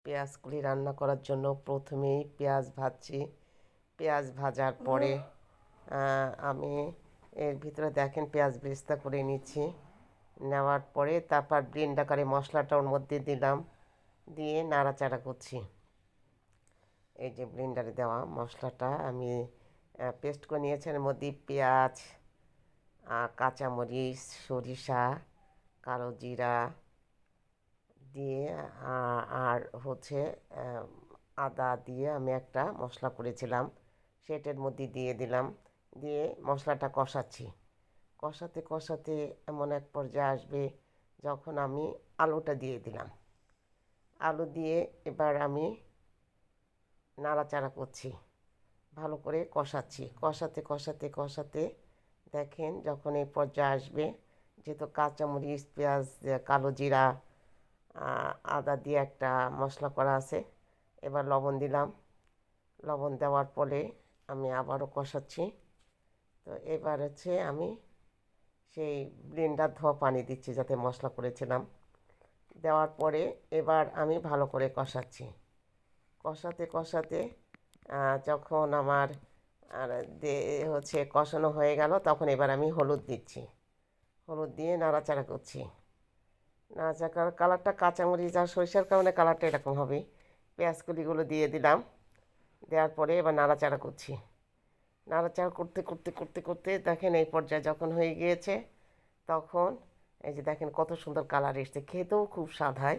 পেঁয়াজগুলি রান্না করার জন্য প্রথমেই পেঁয়াজ ভাজছি। পেঁয়াজ ভাজার পরে আমি এর ভিতরে দেখেন পেঁয়াজ বেরেস্তা করে নিচ্ছি। নেওয়ার পরে তারপর ব্লেন্ডার করে মশলাটা ওর মধ্যে দিলাম, দিয়ে নাড়াচাড়া করছি। এই যে ব্লেন্ডারে দেওয়া মশলাটা আমি পেস্ট করে নিয়েছি। এর মধ্যে পেঁয়াজ, কাঁচামরিচ, সরিষা, কালো জিরা দিয়ে আর হচ্ছে আদা দিয়ে আমি একটা মশলা করেছিলাম, সেটার মধ্যে দিয়ে দিলাম। দিয়ে মশলাটা কষাচ্ছি। কষাতে কষাতে এমন এক পর্যায়ে আসবে যখন আমি আলুটা দিয়ে দিলাম। আলু দিয়ে এবার আমি নাড়াচাড়া করছি, ভালো করে কষাচ্ছি। কষাতে কষাতে কষাতে দেখেন যখন এই পর্যায়ে আসবে, যেহেতু কাঁচামরিচ, পেঁয়াজ, কালো জিরা, আদা দিয়ে একটা মশলা করা আছে, এবার লবণ দিলাম। লবণ দেওয়ার পরে আমি আবারও কষাচ্ছি। তো এবার হচ্ছে আমি সেই ব্লেন্ডার ধোয়া পানি দিচ্ছি যাতে মশলা করেছিলাম। দেওয়ার পরে এবার আমি ভালো করে কষাচ্ছি। কষাতে কষাতে যখন আমার আর হচ্ছে কষানো হয়ে গেল, তখন এবার আমি হলুদ দিচ্ছি। হলুদ দিয়ে নাড়াচাড়া করছি। নাড়াচাড়া কালারটা কাঁচামরিচ আর সরিষার কারণে কালারটা এরকম হবে। পেঁয়াজ কলিগুলো দিয়ে দিলাম। দেওয়ার পরে এবার নাড়াচাড়া করছি। নাড়াচাড়া করতে করতে করতে করতে দেখেন এই পর্যায়ে যখন হয়ে গিয়েছে, তখন এই যে দেখেন কত সুন্দর কালার এসছে, খেতেও খুব স্বাদ হয়।